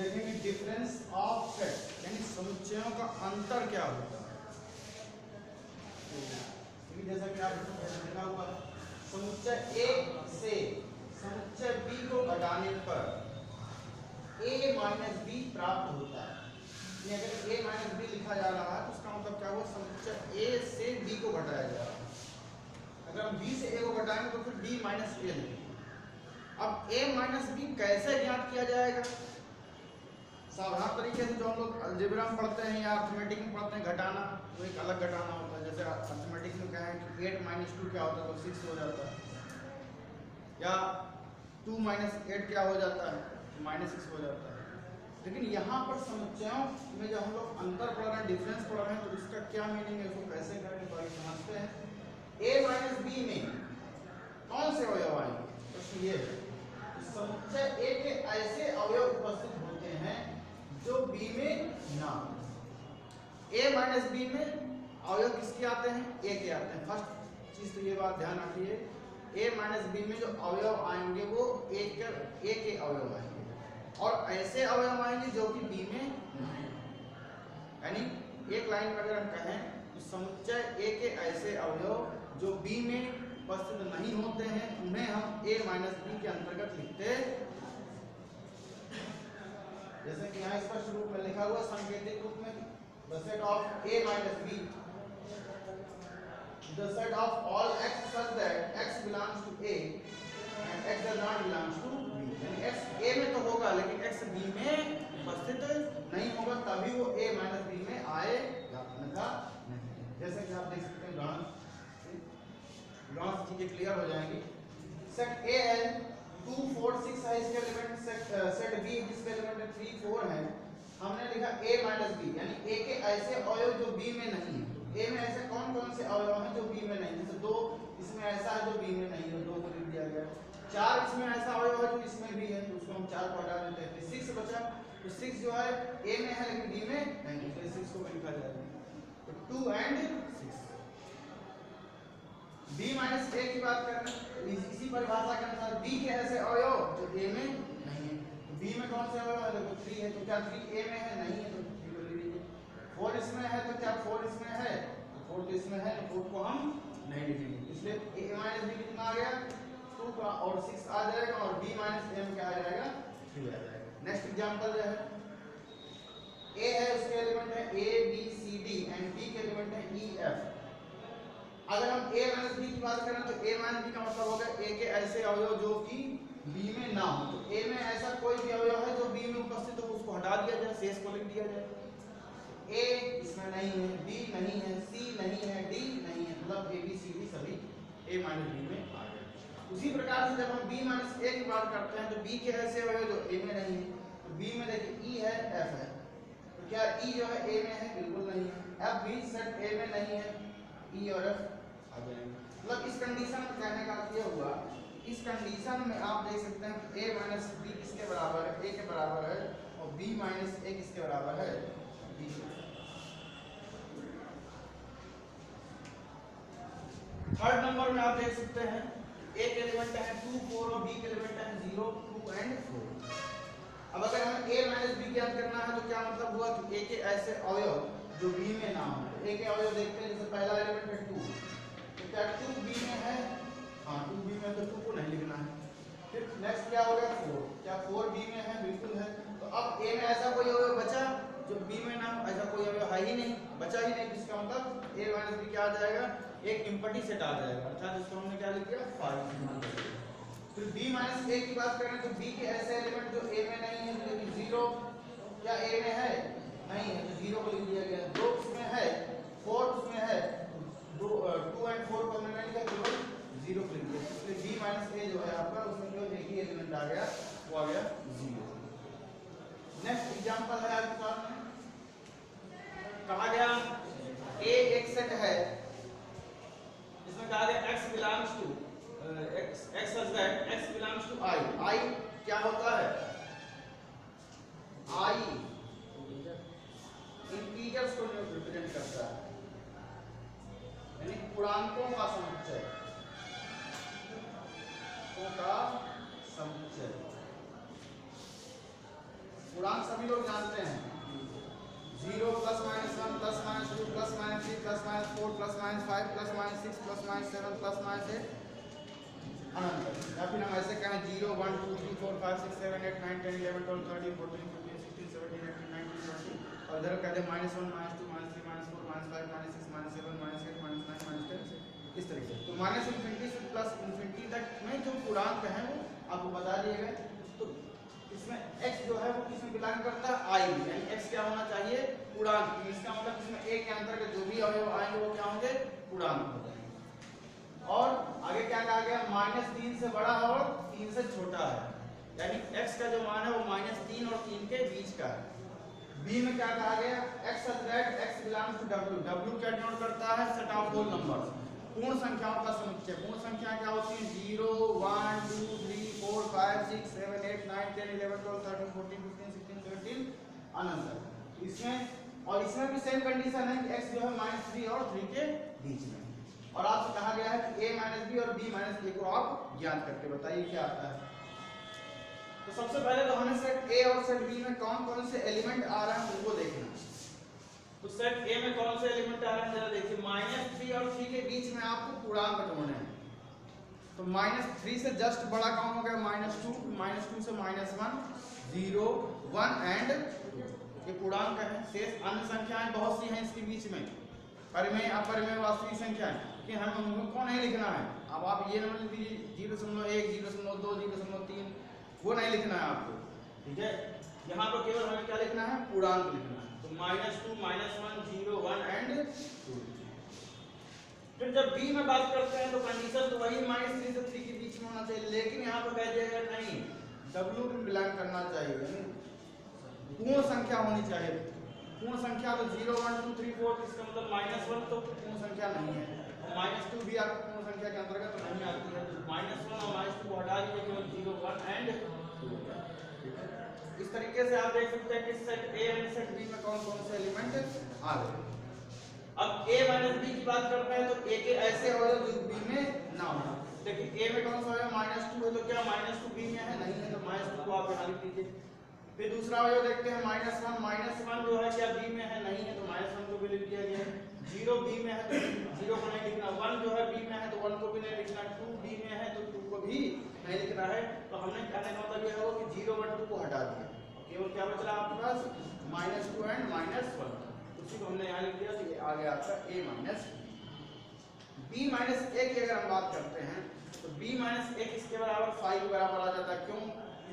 देखेंगे difference of set यानी समुच्चयों का अंतर क्या होता है। तो जैसा कि आप लिखा हुआ है समुच्चय ए से समुच्चय बी को घटाने पर a माइनस बी प्राप्त होता है। अगर a माइनस बी लिखा जा रहा है तो उसका मतलब क्या हुआ, समुच्चय a से b को घटाया जा रहा है। अगर हम b से a को घटाएंगे तो फिर b माइनस a लिखेंगे। अब a माइनस बी कैसे ज्ञात किया जाएगा? साधारण तरीके से जो हम लोग अलजेब्रा में पढ़ते हैं या अर्थमेटिक में पढ़ते हैं, घटाना तो एक अलग घटाना होता है। जैसे अर्थमेटिक में कहें कि 8 माइनस 2 क्या होता है तो 6 हो जाता है, या 2 माइनस 8 क्या हो जाता है तो -6 हो जाता है। लेकिन यहाँ पर समुच्चयों में जब हम लोग अंतर पढ़ रहे हैं, डिफरेंस पढ़ रहे हैं, तो इसका क्या मीनिंग है, इसको कैसे करेंगे तो आइए समझते हैं। a माइनस बी में कौन से अवयव आएंगे? प्रश्न ये है समुच्चय a के ऐसे अवयव उपस्थित होते हैं जो b में ना हो। a माइनस बी में अवयव किसके आते हैं? a के आते हैं। फर्स्ट चीज तो ये बात ध्यान रखिए, a माइनस बी में जो अवयव आएंगे वो a के अवयव आएंगे और ऐसे अवयव आएंगे जो कि b में नहीं। यानी एक लाइन में अगर हम कहें तो समुच्चय a के ऐसे अवयव जो b में उपस्थित नहीं होते हैं उन्हें हम a माइनस बी के अंतर्गत लिखते हैं। जैसे कि यहाँ स्पष्ट रूप में लिखा हुआ सांकेतिक रूप में the set of a minus b, the set of all x such that x belongs to a and x does not belongs to b। यानी x a में तो होगा लेकिन x b में उपस्थित नहीं होगा, तभी वो a माइनस b में आएगा, अन्यथा नहीं। जैसे कि आप देख सकते हैं ग्राफ चीजें क्लियर हो जाएंगी। सेट a है 2 4 6 है, इसके एलिमेंट सेट b जिसके एलिमेंट 3 4 है। हमने लिखा a माइनस बी यानी a के ऐसे अवयव जो b में नहीं है। a में ऐसे कौन कौन से अवयव हैं जो b में नहीं, जैसे 2 इसमें ऐसा है जो b में नहीं है, 2 को लिख दिया गया। 4 इसमें ऐसा अवयव है जो इसमें भी है तो उसको हम 4 को हटा देते हैं। 6 बचा तो 6 जो है a में है लेकिन b में नहीं, इसलिए 6 को भी लिखा जाएगा। तो 2 एंड 6 b माइनस a की बात करें तो इसी परिभाषा के अनुसार b के ऐसे अवयव जो a में नहीं है। तो b में कौन से अवयव है? देखो 3 है तो क्या 3 a में है? नहीं है तो 3 को ले लीजिए। 4 इसमें है तो क्या 4 इसमें है? तो 4 तो इसमें है तो 4 को हम नहीं लिखेंगे, इसलिए a माइनस b कितना आ गया 2 का और 6 आ जाएगा और b माइनस a में क्या आ जाएगा 3 आ जाएगा। नेक्स्ट एग्जांपल जो है a है उसके एलिमेंट है a b c d and b के एलिमेंट है e f। अगर हम a माइनस b की बात करें तो a माइनस b का मतलब होगा a के ऐसे अवयव जो कि b में ना हो। तो a में ऐसा कोई भी अवयव है जो b में उपस्थित हो उसको हटा दिया जाए, शेष को लिख दिया जाए। a इसमें नहीं है, b नहीं है, c नहीं है, d नहीं है, मतलब a b c d सभी a माइनस b में आ गए। उसी प्रकार से जब हम b माइनस a की बात करते हैं तो b के ऐसे अवयव जो a में नहीं है, तो b में देखिए e है f है, तो क्या e जो है a में है? बिल्कुल नहीं है। f भी सेट a में नहीं है, e और f आ जाएंगे। मतलब इस कंडीशन में कहने का अर्थ यह हुआ, इस कंडीशन में आप देख सकते हैं कि a माइनस b किसके बराबर है? a के बराबर है और b माइनस a किसके बराबर है? b। थर्ड नंबर में आप देख सकते हैं a के एलिमेंट है 2 4 और b के एलिमेंट है 0 2 एंड 4। अब अगर हमें a माइनस b ज्ञात करना है तो क्या मतलब हुआ कि a के ऐसे अवयव जो b में ना हो। तो a के अवयव देखते हैं, जैसे पहला एलिमेंट है 2, तो क्या 2 b में है? हाँ 2 b में, तो 2 को नहीं लिखना है। फिर नेक्स्ट क्या हो गया 4, क्या 4 b में है? बिल्कुल है। तो अब a में ऐसा कोई अवयव बचा जो b में ना हो? ऐसा कोई अवयव है ही नहीं, बचा ही नहीं। इसका मतलब a माइनस b क्या आ जाएगा? एक इम्पटी सेट आ जाएगा, अर्थात इसको हमने क्या लिख दिया 5। फिर b माइनस a की बात करें तो b के ऐसे एलिमेंट जो a में नहीं है, जैसे कि 0 क्या a में है? नहीं है, तो 0 को लिख दिया गया। 2 उसमें है, 4 उसमें है, 2 एंड 4 को हमने नहीं लिखा, केवल 0 को लिख दिया। इसलिए b माइनस a जो है आपका उसमें केवल एक ही एलिमेंट आ गया, वो आ गया 0। नेक्स्ट एग्जांपल है आपके सामने, कहा गया a एक सेट है इसमें कहा गया x belongs to x such that x belongs to I। I क्या होता है? I इंटीजर्स को रिप्रेजेंट करता है, यानी पूर्णांकों का समुच्चय, का समुच्चय। पूर्णांक सभी लोग जानते हैं, 0 plus minus 1 plus minus 2 plus minus 3 plus minus 4 plus minus 5 plus minus 6 plus minus 7 plus minus 8 अनंत। या फिर हम ऐसे कहें 0 1 2 3 4 5 6 7 8 9 10 11 12 13 14 15 16 17 18 19 20 और इधर कहते हैं -1 -2 -3 -4 -5 -6 -7 -8 -9 -10 इस तरीके से। तो माइनस इन्फिनिटी से प्लस इन्फिनिटी तक में जो पूर्णांक है वो आपको बता दिए गए। तो इसमें x जो है वो किसमें बिलोंग करता है, i में, यानी x क्या होना चाहिए, पूर्णांक। इसका मतलब इसमें a के अंतर्गत जो भी अवयव आएंगे वो क्या होंगे, पूर्णांक हो जाएंगे। और आगे क्या कहा गया, -3 से बड़ा और 3 से छोटा है, यानी x का जो मान है वो -3 और 3 के बीच का है। b में क्या कहा गया, x such that x belongs to w। w क्या डिनोट करता है, सेट ऑफ होल नंबर्स, पूर्ण संख्याओं का समुच्चय। पूर्ण संख्या क्या होती है, 0 1 2 3 4 5 6 7 8 9 10 11 12 13 14 15 16 17 अनंत। इसमें और इसमें भी सेम कंडीशन है कि x जो है -3 और 3 के बीच में। और आपसे कहा गया है कि a b और b a को आप ज्ञात करके बताइए क्या आता है। तो सबसे पहले तो हमें सेट a और सेट b में कौन कौन से एलिमेंट आ रहे हैं उनको देखना। तो सेट a में कौन से एलिमेंट आ रहे हैं जरा देखिए, -3 और 3 के बीच में आपको पूर्णांक ढूंढने हैं। तो -3 से जस्ट बड़ा कौन हो गया, -2, -2 से -1 0 1 एंड ये पूर्णांक है। शेष अन्य संख्याएं बहुत सी हैं इसके बीच में, परिमेय अपरिमेय वास्तविक संख्याएं, कि हमें उनको नहीं लिखना है। अब आप ये न लीजिए 0.1 0.2 0.3 वो नहीं लिखना है आपको, ठीक है। यहाँ पर केवल हमें क्या लिखना है, पूर्णांक लिखना है। तो -2 -1 0 1 एंड 2। फिर जब b में बात करते हैं तो कंडीशन तो वही -3 से 3 के बीच में होना चाहिए, लेकिन यहाँ पर कह दिया गया नहीं, w में बिलोंग करना चाहिए, पूर्ण संख्या होनी चाहिए। पूर्ण संख्या तो 0 1 2 3 4, इसका मतलब -1 तो पूर्ण संख्या नहीं है, और -2 भी आपको पूर्ण संख्या के अंतर्गत तो नहीं आती है। तो -1 और -2 को हटा दीजिए, केवल 0 1 एंड 2। इस तरीके से आप देख सकते हैं कि set a and set b में कौन कौन से एलिमेंट आ गए। अब a b की बात करते हैं तो a के ऐसे अवयव जो b में ना हो। देखिए a में कौन सा अवयव -2 है, तो क्या -2 b में है, नहीं है, तो -2 को आप यहां लिख दीजिए। फिर दूसरा अवयव देखते हैं -1 जो है क्या b में है, नहीं है, तो -1 को भी लिख दिया गया है। 0 b में है तो 0 को नहीं लिखना, 1 जो है b में है तो 1 को भी नहीं लिखना, 2 b में है तो 2 को भी नहीं लिखना है। तो हमने कहने का मतलब यह होगा कि 0 1 2 को हटा दिया, केवल क्या बचा आपके पास -2 एंड -1, उसी को हमने यहाँ लिख दिया। तो ये आ गया आपका a b-a की अगर हम बात करते हैं तो b-a किसके बराबर, 5 के बराबर आ जाता है। क्यों,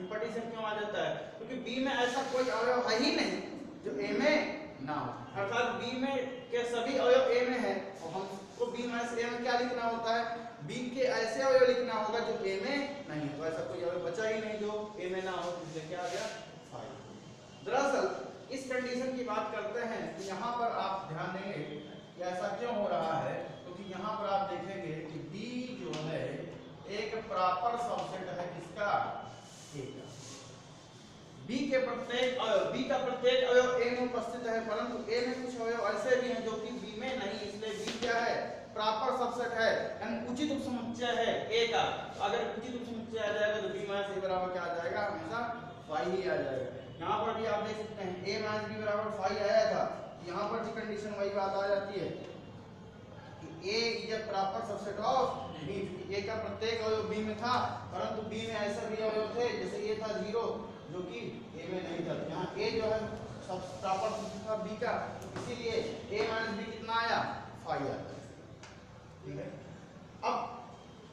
इंपटीशन क्यों आ जाता है, क्योंकि b में ऐसा कोई अवयव है ही नहीं जो a में ना हो, अर्थात b में के सभी अवयव a में है, और हमको b-a में क्या लिखना होता है, b के ऐसे अवयव लिखना होगा जो a में नहीं है। तो ऐसा कोई अवयव बचा ही नहीं जो a में ना हो, इसलिए क्या आ गया 5। दरअसल इस कंडीशन की बात करते हैं कि यहाँ पर आप ध्यान देंगे कि ऐसा क्यों हो रहा है, क्योंकि यहाँ पर आप देखेंगे कि b जो है एक प्रॉपर सबसेट है किसका, a का। b के प्रत्येक अवयव, b का प्रत्येक अवयव a में उपस्थित है, परंतु a में कुछ अवयव ऐसे भी हैं जो कि b में नहीं, इसलिए b क्या है, प्रॉपर सबसेट है, यानी उचित उपसमुच्चय है a का। अगर उचित उपसमुच्चय आ जाएगा तो b - a बराबर क्या आ जाएगा, हमेशा 5 ही आ जाएगा। यहाँ पर भी आप देख सकते हैं a - b बराबर 5 आया था, यहाँ पर भी कंडीशन वही बात आ जाती है कि a is a proper subset of b। a का प्रत्येक अवयव b में था, परंतु b में ऐसे भी अवयव थे, जैसे ये था 0 जो कि a में नहीं था। यहाँ a जो है सब प्रॉपर सबसेट था b का, इसीलिए a - b कितना आया, 5 आया, ठीक है। अब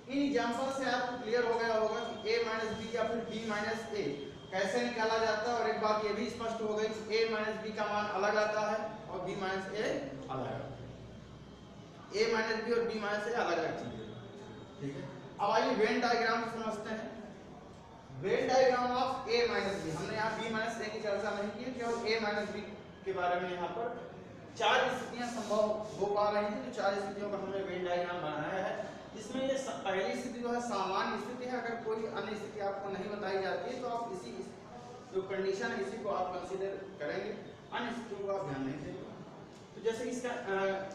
इन एग्जांपल से आपको क्लियर हो गया होगा कि a - b या फिर b - a कैसे निकाला जाता है, और एक बात ये भी स्पष्ट हो गई कि a - b का मान अलग आता है और b - a अलग आता है। a - b और b - a अलग-अलग चीजें, ठीक है। अब आइए वेन डायग्राम समझते हैं। Venn diagram of a - b, हमने यहाँ b - a की चर्चा नहीं की, केवल a - b के बारे में यहाँ पर 4 स्थितियां संभव हो पा रही थी, तो 4 स्थितियों का हमने वेन डायग्राम बनाया है। इसमें ये पहली स्थिति जो है सामान्य स्थिति है, अगर कोई अन्य स्थिति आपको नहीं बताई जाती है तो आप इसी जो कंडीशन है इसी को आप कंसीडर करेंगे, अन्य स्थितियों को आप ध्यान नहीं देंगे। तो जैसे इसका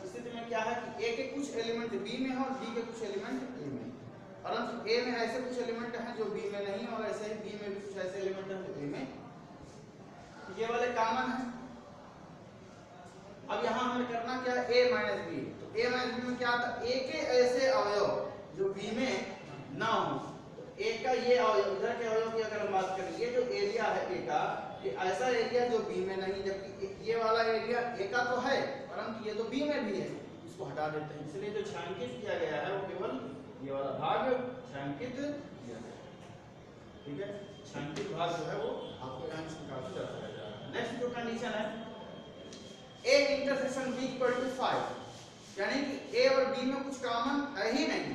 स्थिति में क्या है कि a के कुछ एलिमेंट b में है और b के कुछ एलिमेंट a में, परंतु a में ऐसे कुछ एलिमेंट हैं जो b में नहीं, और ऐसे ही b में भी कुछ ऐसे एलिमेंट हैं जो a में। ये वाले कॉमन है। अब यहाँ हमें करना क्या है, a माइनस बी। तो a माइनस बी में क्या आता है, a के ऐसे अवयव जो b में ना हो। तो a का ये अवयव, इधर के अवयव की अगर हम बात करें, ये जो एरिया है a का, ये ऐसा एरिया जो b में नहीं, जबकि ये वाला एरिया a का तो है परंतु ये तो b में भी है, इसको हटा देते हैं। इसलिए जो छायांकित किया गया है वो केवल ये वाला भाग छायांकित किया गया है। ठीक है, छायांकित भाग जो है वो आपको यहाँ से निकाल के दर्शाया जा रहा है। नेक्स्ट जो कंडीशन है, a intersection b equal to 5, यानी कि a और b में कुछ कॉमन है ही नहीं,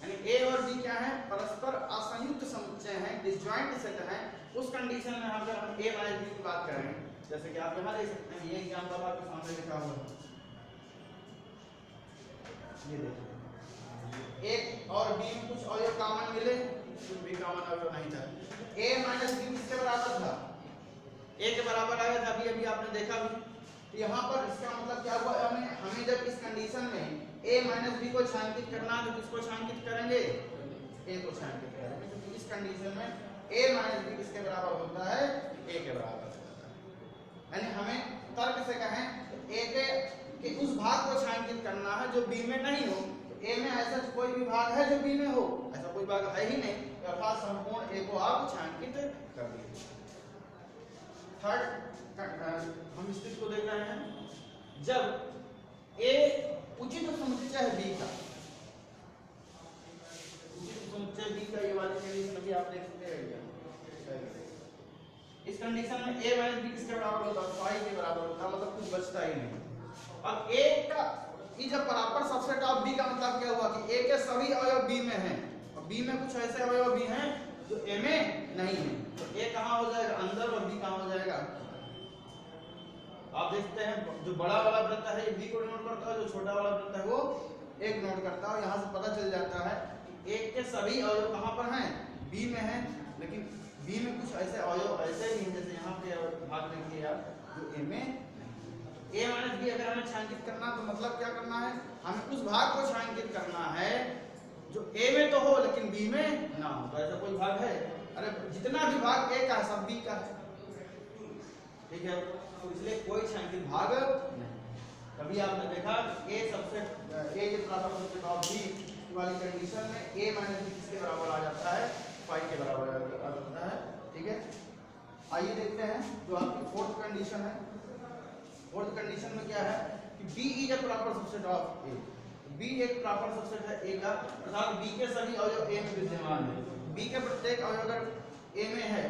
यानी a और b क्या है, परस्पर असंयुक्त समुच्चय हैं, डिसजॉइंट सेट हैं। उस कंडीशन में अगर हम a माइनस b की बात करें, जैसे कि आप यहाँ देख सकते हैं, ये एग्जांपल आपके सामने लिखा हुआ है, ये देखिए a और b में कुछ अवयव कॉमन मिले, कुछ भी कॉमन अवयव नहीं था। a माइनस b किसके बराबर था, a के बराबर आया था, अभी आपने देखा भी। तो यहाँ पर इसका मतलब क्या हुआ, हमें जब इस कंडीशन में a माइनस b को छायांकित करना है तो किसको छायांकित करेंगे, a को छायांकित करेंगे, क्योंकि इस कंडीशन में a माइनस b किसके बराबर होता है, a के बराबर होता है। यानी हमें तर्क से कहें तो a के उस भाग को छायांकित करना है जो b में नहीं हो। तो a में ऐसा कोई भी भाग है जो b में हो, ऐसा कोई भाग है ही नहीं, अर्थात संपूर्ण a को आप छायांकित कर दीजिए। थर्ड हम स्थिति को देख रहे हैं, जब a उचित समुच्चय है b का, उचित समुच्चय b का, ये वाली कंडीशन भी आप देख सकते हैं। इस कंडीशन में a माइनस b किसके बराबर होता है, 5 के बराबर होता है, मतलब कुछ बचता ही नहीं। अब a का ये जब बराबर सबसेट ऑफ b का मतलब क्या हुआ कि a के सभी अवयव b में हैं, और b में कुछ ऐसे अवयव भी हैं जो a में नहीं है। तो a कहाँ हो जाएगा, अंदर, और b कहाँ हो जाएगा। आप देखते हैं जो बड़ा वाला वृत्त है ये b को नोट करता है, जो छोटा वाला वृत्त है वो a को नोट करता है। यहाँ से पता चल जाता है कि a के सभी अवयव कहाँ पर हैं, b में हैं, लेकिन b में कुछ ऐसे अवयव ऐसे भी हैं, जैसे यहाँ पे भाग देखिए आप, जो a में a माइनस b अगर हमें छायांकित करना तो मतलब क्या करना है, हमें उस भाग को छायांकित करना है जो a में तो हो लेकिन b में ना हो। तो ऐसा कोई भाग है, अरे जितना भी भाग a का है सब b का है, ठीक है। तो इसलिए कोई छायांकित भाग नहीं। कभी आपने देखा कि a सबसे a के बराबर सबसे टॉप b वाली कंडीशन में a माइनस b किसके बराबर आ जाता है, 5 के बराबर आ जाता है, ठीक है। आइए देखते हैं जो आपकी फोर्थ कंडीशन है। फोर्थ कंडीशन में क्या है कि b is a proper subset of a, b एक प्रॉपर सबसेट है a का, अर्थात b के सभी अवयव a में विद्यमान है। b के प्रत्येक अवयव अगर a में है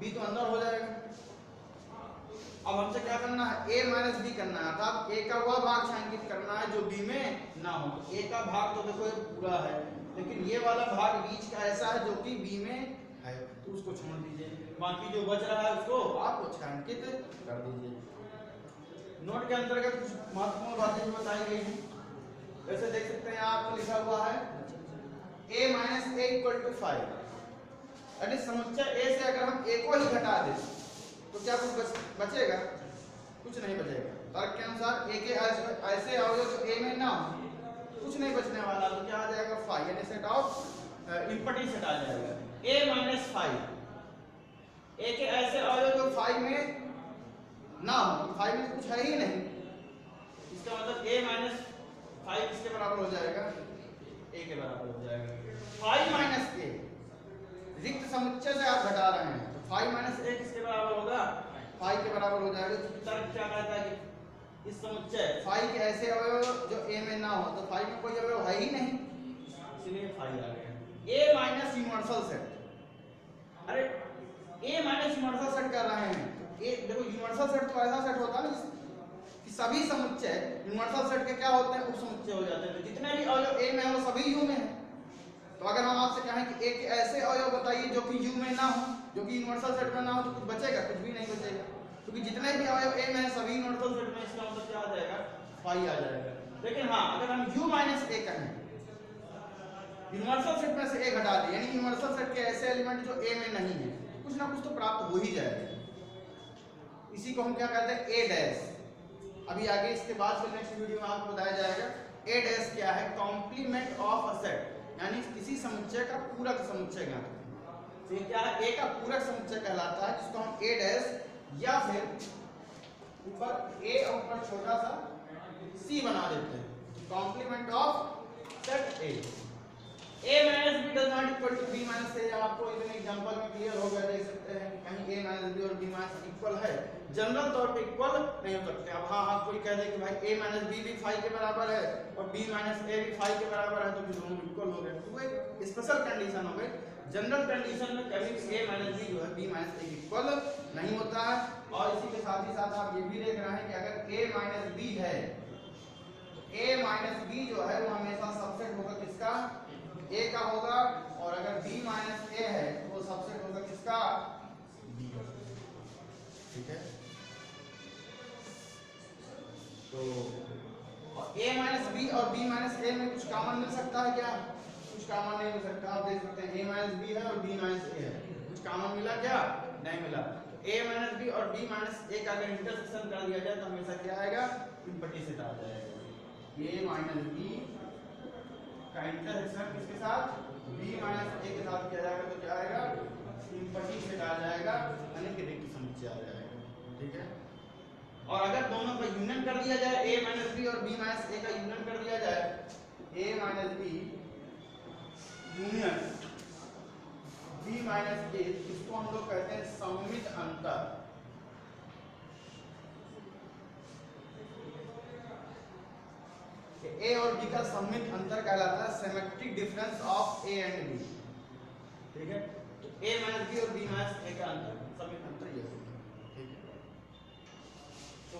b तो अंदर हो जाएगा। अब हमसे क्या करना है, a माइनस b करना है, अर्थात a का वह भाग छायांकित करना है जो b में ना हो। a का भाग तो देखो ये पूरा है, लेकिन ये वाला भाग बीच का ऐसा है जो कि b में है, तो उसको छोड़ दीजिए, बाकी जो बच रहा है उसको आप छायांकित कर दीजिए। नोट के अंतर्गत कुछ महत्वपूर्ण बातें भी बताई गई हैं, जैसे देख सकते हैं आपको लिखा हुआ है a minus a equal to 5, यानी समुच्चय a से अगर हम a को ही घटा दें तो क्या कुछ बचेगा, कुछ नहीं बचेगा। तर्क के अनुसार a के ऐसे अवयव जो a में ना हो, कुछ नहीं बचने वाला, तो क्या आ जाएगा 5, यानी सेट ऑफ इम्पटी सेट आ जाएगा a माइनस 5। a के ऐसे अवयव जो 5 में ना हो, 5 में कुछ है ही नहीं, इसका मतलब a माइनस 5 किसके बराबर हो जाएगा, a के बराबर हो जाएगा। 5 माइनस a रिक्त समुच्चय से आप घटा रहे हैं, तो 5 माइनस a किसके बराबर होगा, 5 के बराबर हो जाएगा। तो तर्क क्या कहता है कि इस समुच्चय 5 के ऐसे अवयव जो a में ना हो, तो 5 में कोई अवयव है ही नहीं, इसलिए 5 आ गया। a माइनस यूनिवर्सल सेट, अरे a माइनस यूनिवर्सल सेट कर रहे हैं, तो a देखो यूनिवर्सल सेट तो ऐसा सेट होता है ना कि सभी समुच्चय यूनिवर्सल सेट के क्या होते हैं, उप समुच्चय हो जाते हैं। तो जितने भी अवयव a में है वो सभी u में है। तो अगर हम आपसे कहें कि a के ऐसे अवयव बताइए जो कि u में ना हो, जो कि यूनिवर्सल सेट में ना हो, तो कुछ बचेगा, कुछ भी नहीं बचेगा, क्योंकि जितने भी अवयव a में है सभी यूनिवर्सल सेट में, इसका मतलब क्या आ जाएगा, 5 आ जाएगा। लेकिन हाँ, अगर हम u माइनस a कहें, यूनिवर्सल सेट में से a घटा दें, यानी यूनिवर्सल सेट के ऐसे एलिमेंट जो a में नहीं है, कुछ ना कुछ तो प्राप्त हो ही जाएगा। इसी को हम क्या कहते हैं, a डैश। अभी आगे इसके बाद फिर नेक्स्ट वीडियो में आपको बताया जाएगा a डैश क्या है, कॉम्प्लीमेंट ऑफ अ सेट, यानी किसी समुच्चय का पूरक समुच्चय ज्ञात करें। तो ये क्या है, a का पूरक समुच्चय कहलाता है, जिसको हम a डैश या फिर ऊपर a और ऊपर छोटा सा c बना देते हैं। Complement of set a minus b does not equal to b minus a। आपको इतने एग्जांपल में क्लियर हो गया, देख सकते हैं कि कहीं a माइनस b और b माइनस इक्वल है, जनरल तौर पे इक्वल नहीं हो सकते। अब हाँ आप कोई कह दे कि भाई a माइनस b भी 5 के बराबर है और b माइनस a भी 5 के बराबर है, तो फिर दोनों इक्वल हो गए। तो वो एक स्पेशल कंडीशन हो गई। जनरल कंडीशन में कभी भी a माइनस b जो है b माइनस a इक्वल नहीं होता है। और इसी के साथ ही साथ आप ये भी देख रहे हैं कि अगर a माइनस b है, a माइनस b जो है वो हमेशा सबसेट होगा किसका, a का होगा। और अगर b माइनस a है तो वो सबसेट होगा किसका, b का। ठीक है, तो a माइनस b और b माइनस a में कुछ कॉमन मिल सकता है क्या? कुछ कॉमन नहीं मिल सकता। आप देख सकते हैं a माइनस b है और b माइनस a है, कुछ कॉमन मिला क्या? नहीं मिला। a माइनस b और b माइनस a का अगर इंटरसेक्शन कर दिया जाए तो हमेशा क्या आएगा, सिंपैथी सेट आ जाएगा। a माइनस b का इंटरसेक्शन किसके साथ, b माइनस a के साथ किया जाएगा तो क्या आएगा, सिंपैथी सेट आ जाएगा, यानी कि रिक्त समुच्चय आ जाएगा। ठीक है, और अगर दोनों का यूनियन कर दिया जाए, a माइनस b और b माइनस a का यूनियन कर दिया जाए, a minus b union b minus a, इसको हम लोग कहते हैं सममित अंतर। a और b का सममित अंतर कहलाता है symmetric difference of a and b। ठीक है, तो a माइनस b और b माइनस a का अंतर, सममित अंतर ये होगा। ठीक है, तो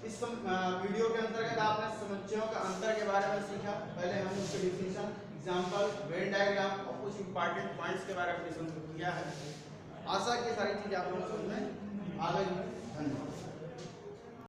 इस वीडियो के अंतर्गत आपने समुच्चयों का अंतर के बारे में सीखा। पहले हमने उसके डिफिनेशन, एग्जांपल, वेन डायग्राम और कुछ इंपॉर्टेंट पॉइंट्स के बारे में डिस्कस किया है। आशा की सारी चीजें आप लोगों को समझ में आ गई। धन्यवाद।